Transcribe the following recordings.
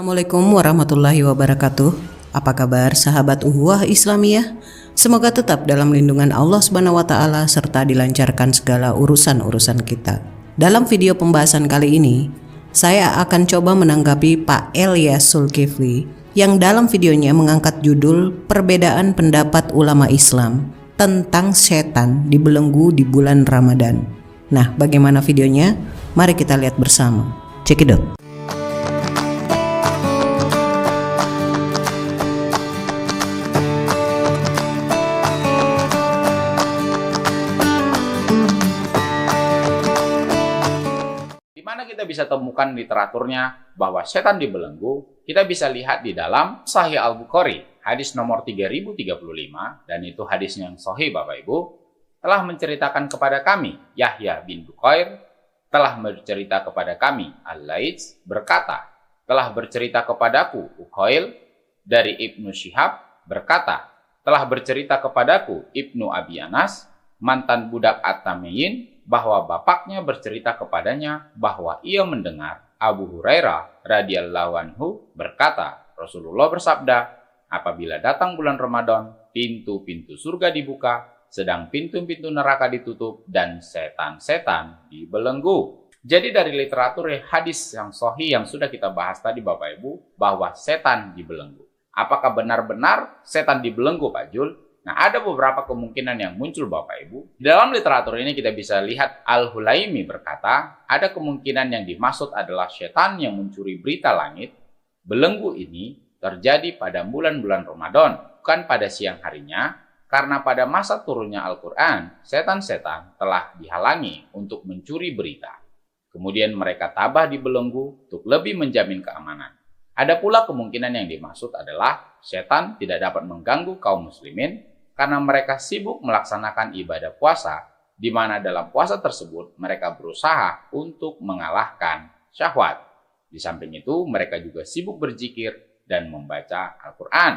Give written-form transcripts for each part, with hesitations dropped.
Assalamualaikum warahmatullahi wabarakatuh. Apa kabar sahabat Uhuwah Islamiyah? Semoga tetap dalam lindungan Allah Subhanahu wa taala serta dilancarkan segala urusan-urusan kita. Dalam video pembahasan kali ini, saya akan coba menanggapi Pak Ilyas Zulkifli yang dalam videonya mengangkat judul Perbedaan Pendapat Ulama Islam tentang setan dibelenggu di bulan Ramadan. Nah, bagaimana videonya? Mari kita lihat bersama. Check it out. Di mana kita bisa temukan literaturnya bahwa setan dibelenggu, kita bisa lihat di dalam Sahih Al-Bukhari, hadis nomor 3035, dan itu hadis yang sahih Bapak Ibu, telah menceritakan kepada kami, Yahya bin Bukair, telah bercerita kepada kami, Al-Laits berkata, telah bercerita kepadaku, Uqail, dari Ibnu Syihab, berkata, telah bercerita kepadaku, Ibnu Abi Anas, mantan budak At-Tamiyin, bahwa bapaknya bercerita kepadanya bahwa ia mendengar Abu Hurairah radhiyallahu anhu berkata, Rasulullah bersabda, apabila datang bulan Ramadan, pintu-pintu surga dibuka, sedang pintu-pintu neraka ditutup, dan setan-setan dibelenggu. Jadi dari literatur hadis yang sahih yang sudah kita bahas tadi Bapak Ibu, bahwa setan dibelenggu. Apakah benar-benar setan dibelenggu Pak Jul? Nah, ada beberapa kemungkinan yang muncul Bapak Ibu. Di dalam literatur ini kita bisa lihat Al-Hulaimi berkata, ada kemungkinan yang dimaksud adalah setan yang mencuri berita langit. Belenggu ini terjadi pada bulan-bulan Ramadan, bukan pada siang harinya, karena pada masa turunnya Al-Quran, setan-setan telah dihalangi untuk mencuri berita. Kemudian mereka tabah dibelenggu untuk lebih menjamin keamanan. Ada pula kemungkinan yang dimaksud adalah setan tidak dapat mengganggu kaum muslimin karena mereka sibuk melaksanakan ibadah puasa, di mana dalam puasa tersebut mereka berusaha untuk mengalahkan syahwat. Di samping itu, mereka juga sibuk berzikir dan membaca Al-Quran.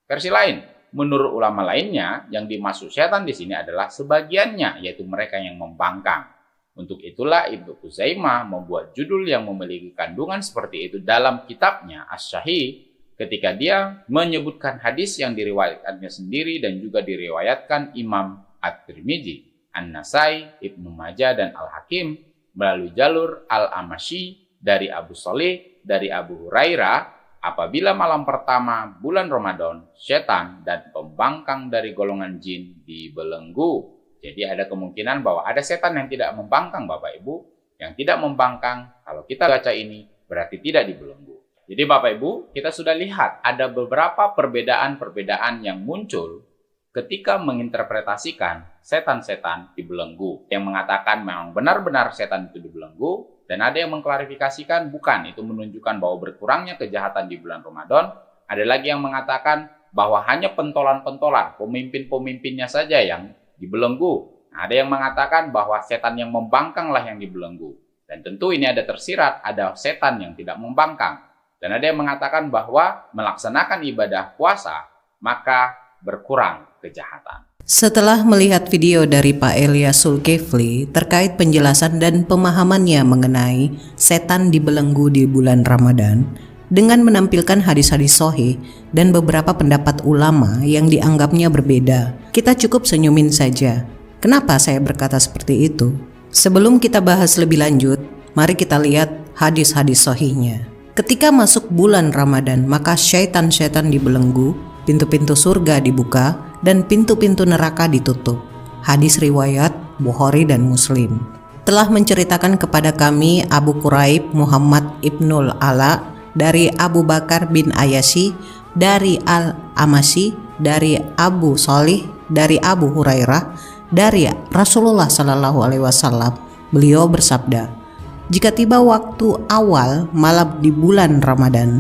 Versi lain, menurut ulama lainnya, yang dimaksud setan di sini adalah sebagiannya, yaitu mereka yang membangkang. Untuk itulah Ibnu Khuzaimah membuat judul yang memiliki kandungan seperti itu dalam kitabnya As-Sahih, ketika dia menyebutkan hadis yang diriwayatkannya sendiri dan juga diriwayatkan Imam At-Tirmidzi, An-Nasai, Ibnu Majah, dan Al-Hakim melalui jalur Al-Amashi dari Abu Shalih dari Abu Hurairah, apabila malam pertama bulan Ramadan, setan dan pembangkang dari golongan jin dibelenggu. Jadi ada kemungkinan bahwa ada setan yang tidak membangkang Bapak Ibu, yang tidak membangkang, kalau kita baca ini berarti tidak dibelenggu. Jadi Bapak Ibu, kita sudah lihat ada beberapa perbedaan-perbedaan yang muncul ketika menginterpretasikan setan-setan dibelenggu. Yang mengatakan memang benar-benar setan itu dibelenggu, dan ada yang mengklarifikasikan bukan, itu menunjukkan bahwa berkurangnya kejahatan di bulan Ramadan. Ada lagi yang mengatakan bahwa hanya pentolan-pentolan, pemimpin-pemimpinnya saja yang dibelenggu. Nah, ada yang mengatakan bahwa setan yang membangkanglah yang dibelenggu. Dan tentu ini ada tersirat, ada setan yang tidak membangkang. Dan ada yang mengatakan bahwa melaksanakan ibadah puasa, maka berkurang kejahatan. Setelah melihat video dari Pak Ilyas Zulkifli terkait penjelasan dan pemahamannya mengenai setan dibelenggu di bulan Ramadan, dengan menampilkan hadis-hadis sahih dan beberapa pendapat ulama yang dianggapnya berbeda, kita cukup senyumin saja. Kenapa saya berkata seperti itu? Sebelum kita bahas lebih lanjut, mari kita lihat hadis-hadis sahihnya. Ketika masuk bulan Ramadan, maka syaitan-syaitan dibelenggu, pintu-pintu surga dibuka, dan pintu-pintu neraka ditutup. Hadis riwayat Bukhari dan Muslim. Telah menceritakan kepada kami Abu Quraib Muhammad Ibnul Ala dari Abu Bakar bin Ayyashi, dari Al-Amasi, dari Abu Shalih, dari Abu Hurairah, dari Rasulullah SAW. Beliau bersabda, jika tiba waktu awal malam di bulan Ramadan,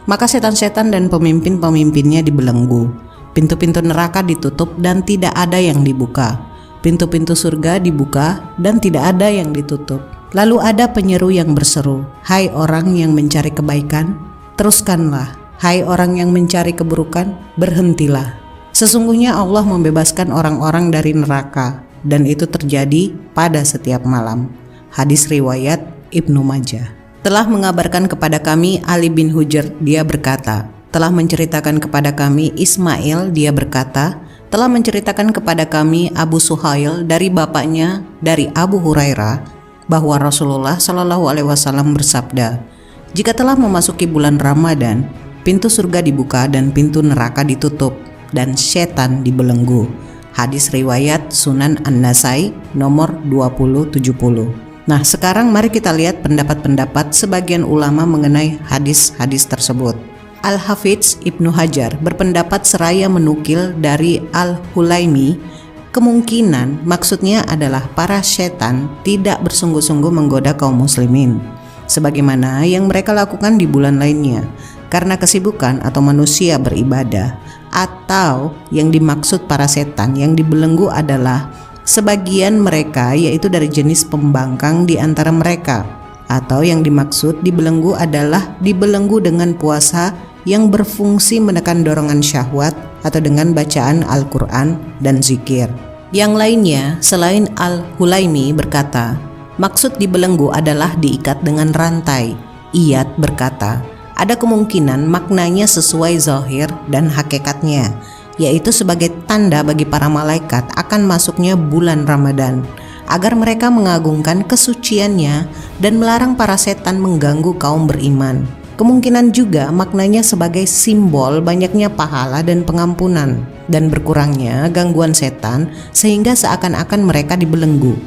maka setan-setan dan pemimpin-pemimpinnya dibelenggu. Pintu-pintu neraka ditutup dan tidak ada yang dibuka. Pintu-pintu surga dibuka dan tidak ada yang ditutup. Lalu ada penyeru yang berseru, hai orang yang mencari kebaikan, teruskanlah. Hai orang yang mencari keburukan, berhentilah. Sesungguhnya Allah membebaskan orang-orang dari neraka, dan itu terjadi pada setiap malam. Hadis riwayat Ibnu Majah. telah mengabarkan kepada kami Ali bin Hujr, dia berkata, telah menceritakan kepada kami Ismail, dia berkata, telah menceritakan kepada kami Abu Suhail dari bapaknya dari Abu Hurairah bahwa Rasulullah Shallallahu Alaihi Wasallam bersabda, jika telah memasuki bulan Ramadan, pintu surga dibuka dan pintu neraka ditutup dan setan dibelenggu. Hadis riwayat Sunan An-Nasai nomor 2070. Nah, sekarang mari kita lihat pendapat-pendapat sebagian ulama mengenai hadis-hadis tersebut. Al-Hafidz Ibnu Hajar berpendapat seraya menukil dari Al-Hulaimi, kemungkinan maksudnya adalah para setan tidak bersungguh-sungguh menggoda kaum muslimin, sebagaimana yang mereka lakukan di bulan lainnya, karena kesibukan atau manusia beribadah. Atau yang dimaksud para setan yang dibelenggu adalah sebagian mereka, yaitu dari jenis pembangkang di antara mereka. Atau yang dimaksud dibelenggu adalah dibelenggu dengan puasa yang berfungsi menekan dorongan syahwat atau dengan bacaan Al-Quran dan zikir. Yang lainnya selain Al-Hulaimi berkata, maksud dibelenggu adalah diikat dengan rantai. Iyad berkata, ada kemungkinan maknanya sesuai zahir dan hakikatnya, yaitu sebagai tanda bagi para malaikat akan masuknya bulan Ramadan, agar mereka mengagungkan kesuciannya dan melarang para setan mengganggu kaum beriman. Kemungkinan juga maknanya sebagai simbol banyaknya pahala dan pengampunan, dan berkurangnya gangguan setan sehingga seakan-akan mereka dibelenggu.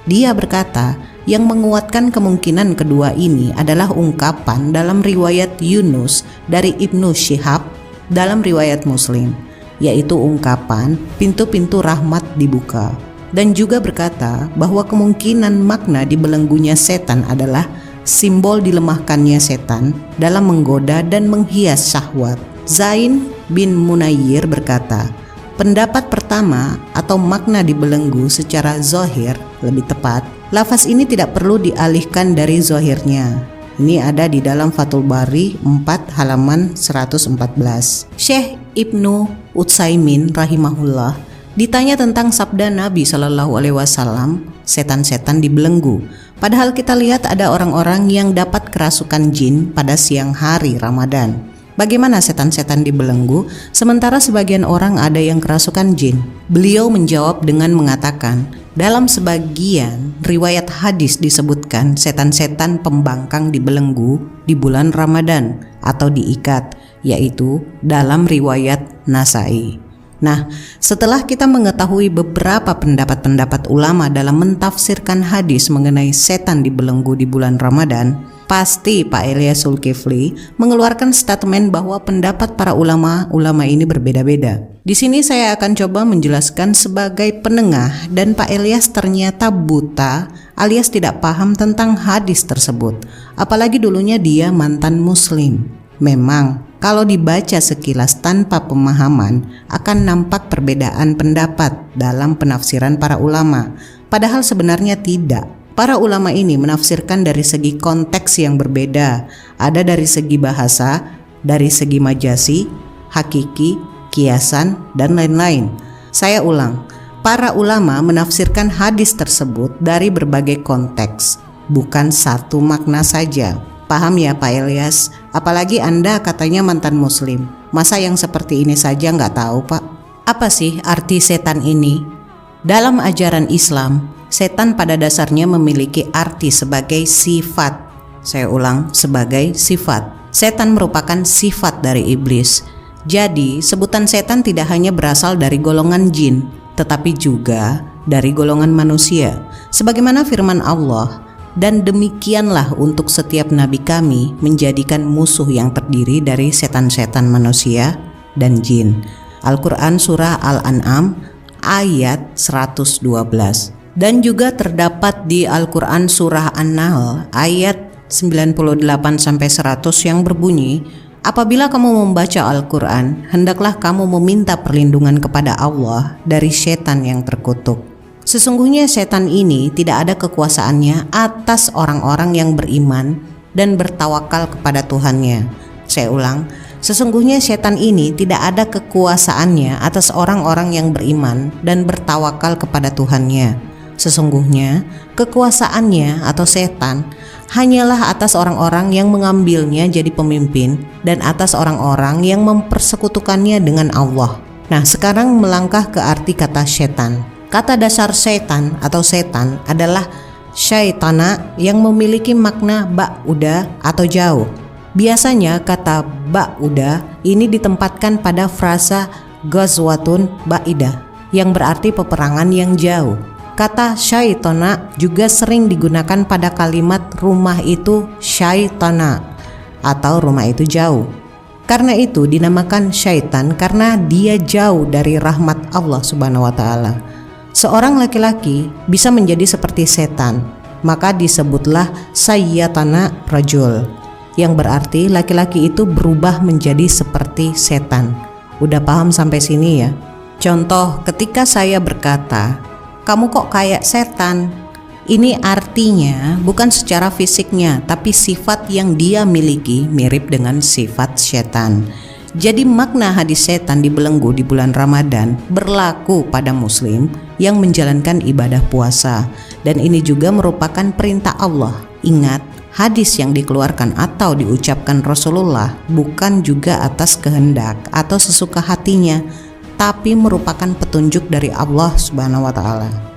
Dia berkata, yang menguatkan kemungkinan kedua ini adalah ungkapan dalam riwayat Yunus dari Ibnu Syihab dalam riwayat Muslim, yaitu ungkapan pintu-pintu rahmat dibuka, dan juga berkata bahwa kemungkinan makna dibelenggunya setan adalah simbol dilemahkannya setan dalam menggoda dan menghias syahwat. Zain bin Munayyir berkata, pendapat pertama atau makna dibelenggu secara zahir lebih tepat. Lafaz ini tidak perlu dialihkan dari zahirnya. Ini ada di dalam Fathul Bari 4 halaman 114. Syekh Ibnu Utsaimin rahimahullah ditanya tentang sabda Nabi Shallallahu Alaihi Wasallam, setan-setan dibelenggu. Padahal kita lihat ada orang-orang yang dapat kerasukan jin pada siang hari Ramadan. Bagaimana setan-setan dibelenggu sementara sebagian orang ada yang kerasukan jin? Beliau menjawab dengan mengatakan, dalam sebagian riwayat hadis disebutkan setan-setan pembangkang dibelenggu di bulan Ramadan atau diikat, yaitu dalam riwayat Nasai. Nah, setelah kita mengetahui beberapa pendapat-pendapat ulama dalam mentafsirkan hadis mengenai setan dibelenggu di bulan Ramadan, pasti Pak Ilyas Zulkifli mengeluarkan statement bahwa pendapat para ulama ini berbeda-beda. Di sini saya akan coba menjelaskan sebagai penengah, dan Pak Ilyas ternyata buta alias tidak paham tentang hadis tersebut. Apalagi dulunya dia mantan muslim. Memang kalau dibaca sekilas tanpa pemahaman akan nampak perbedaan pendapat dalam penafsiran para ulama. Padahal sebenarnya tidak. Para ulama ini menafsirkan dari segi konteks yang berbeda. Ada dari segi bahasa, dari segi majasi, hakiki, kiasan, dan lain-lain. Saya ulang, para ulama menafsirkan hadis tersebut dari berbagai konteks, bukan satu makna saja. Paham ya Pak Ilyas? Apalagi Anda katanya mantan muslim. Masa yang seperti ini saja nggak tahu Pak? Apa sih arti setan ini? Dalam ajaran Islam, setan pada dasarnya memiliki arti sebagai sifat. Saya ulang, sebagai sifat. Setan merupakan sifat dari iblis. Jadi, sebutan setan tidak hanya berasal dari golongan jin, tetapi juga dari golongan manusia. Sebagaimana firman Allah, dan demikianlah untuk setiap nabi kami menjadikan musuh yang terdiri dari setan-setan manusia dan jin. Al-Quran Surah Al-An'am ayat 112. Dan juga terdapat di Al-Quran Surah An-Nahl ayat 98-100 yang berbunyi, apabila kamu membaca Al-Quran, hendaklah kamu meminta perlindungan kepada Allah dari setan yang terkutuk. Sesungguhnya setan ini tidak ada kekuasaannya atas orang-orang yang beriman dan bertawakal kepada Tuhannya. Saya ulang, sesungguhnya setan ini tidak ada kekuasaannya atas orang-orang yang beriman dan bertawakal kepada Tuhannya. Sesungguhnya kekuasaannya atau setan hanyalah atas orang-orang yang mengambilnya jadi pemimpin dan atas orang-orang yang mempersekutukannya dengan Allah. Nah, sekarang melangkah ke arti kata setan. Kata dasar setan atau setan adalah syaitana yang memiliki makna ba'uda atau jauh. Biasanya kata ba'uda ini ditempatkan pada frasa ghazwatun ba'idah yang berarti peperangan yang jauh. Kata syaitana juga sering digunakan pada kalimat rumah itu syaitana atau rumah itu jauh. Karena itu dinamakan syaitan karena dia jauh dari rahmat Allah Subhanahu wa taala. Seorang laki-laki bisa menjadi seperti setan, maka disebutlah sayyatana rajul, yang berarti laki-laki itu berubah menjadi seperti setan. Udah paham sampai sini ya? Contoh, ketika saya berkata, "Kamu kok kayak setan?" Ini artinya bukan secara fisiknya, tapi sifat yang dia miliki mirip dengan sifat setan. Jadi makna hadis setan dibelenggu di bulan Ramadan berlaku pada muslim yang menjalankan ibadah puasa, dan ini juga merupakan perintah Allah. Ingat, hadis yang dikeluarkan atau diucapkan Rasulullah bukan juga atas kehendak atau sesuka hatinya, tapi merupakan petunjuk dari Allah Subhanahu wa taala.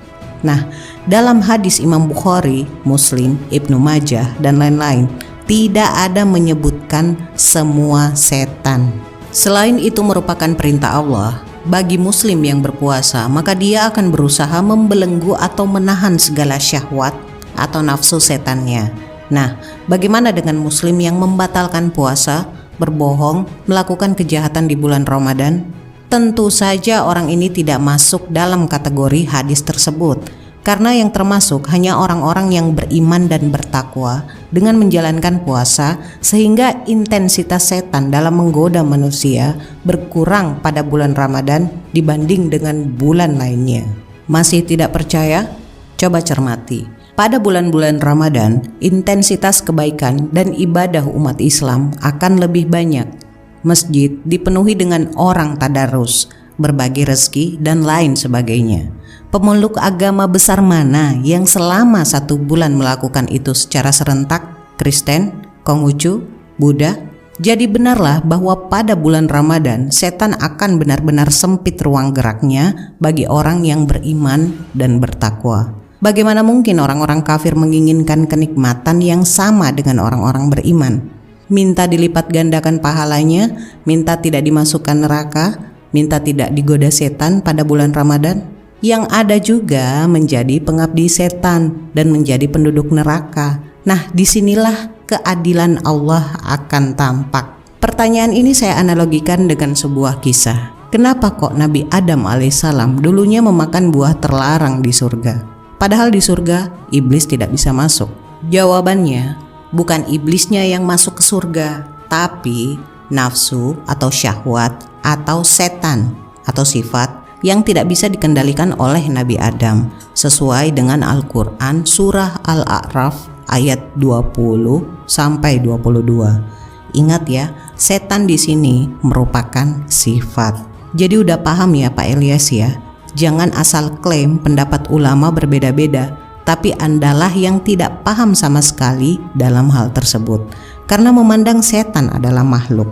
Nah, dalam hadis Imam Bukhari, Muslim, Ibnu Majah, dan lain-lain, tidak ada menyebutkan semua setan. Selain itu merupakan perintah Allah bagi muslim yang berpuasa, maka dia akan berusaha membelenggu atau menahan segala syahwat atau nafsu setannya. Nah, bagaimana dengan muslim yang membatalkan puasa, berbohong, melakukan kejahatan di bulan Ramadan? Tentu saja orang ini tidak masuk dalam kategori hadis tersebut, karena yang termasuk hanya orang-orang yang beriman dan bertakwa dengan menjalankan puasa, sehingga intensitas setan dalam menggoda manusia berkurang pada bulan Ramadan dibanding dengan bulan lainnya. Masih tidak percaya? Coba cermati. Pada bulan-bulan Ramadan, intensitas kebaikan dan ibadah umat Islam akan lebih banyak. Masjid dipenuhi dengan orang tadarus, berbagi rezeki, dan lain sebagainya. Pemeluk agama besar mana yang selama 1 bulan melakukan itu secara serentak? Kristen, Konghucu, Buddha? Jadi benarlah bahwa pada bulan Ramadan setan akan benar-benar sempit ruang geraknya bagi orang yang beriman dan bertakwa. Bagaimana mungkin orang-orang kafir menginginkan kenikmatan yang sama dengan orang-orang beriman? Minta dilipat gandakan pahalanya, minta tidak dimasukkan neraka, minta tidak digoda setan pada bulan Ramadan. Yang ada juga menjadi pengabdi setan dan menjadi penduduk neraka. Nah, disinilah keadilan Allah akan tampak. Pertanyaan ini saya analogikan dengan sebuah kisah. Kenapa kok Nabi Adam alaihissalam dulunya memakan buah terlarang di surga? Padahal di surga iblis tidak bisa masuk. Jawabannya, bukan iblisnya yang masuk ke surga, tapi nafsu atau syahwat atau setan atau sifat yang tidak bisa dikendalikan oleh Nabi Adam, sesuai dengan Al-Quran surah Al-A'raf ayat 20 sampai 22. Ingat ya, setan di sini merupakan sifat. Jadi udah paham ya Pak Elias ya? Jangan asal klaim pendapat ulama berbeda-beda, tapi Andalah yang tidak paham sama sekali dalam hal tersebut, karena memandang setan adalah makhluk.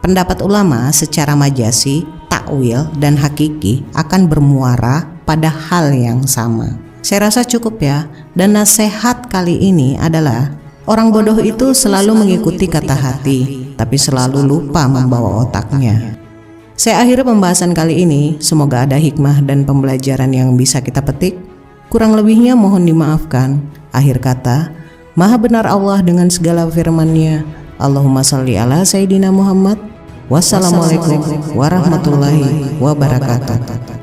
Pendapat ulama secara majasi, takwil, dan hakiki akan bermuara pada hal yang sama. Saya rasa cukup ya, dan nasihat kali ini adalah orang bodoh itu selalu mengikuti kata hati, tapi selalu lupa membawa otaknya. Saya akhiri pembahasan kali ini, semoga ada hikmah dan pembelajaran yang bisa kita petik. Kurang lebihnya mohon dimaafkan. Akhir kata, Maha benar Allah dengan segala firman-Nya. Allahumma shalli ala Sayyidina Muhammad. Wassalamualaikum warahmatullahi wabarakatuh.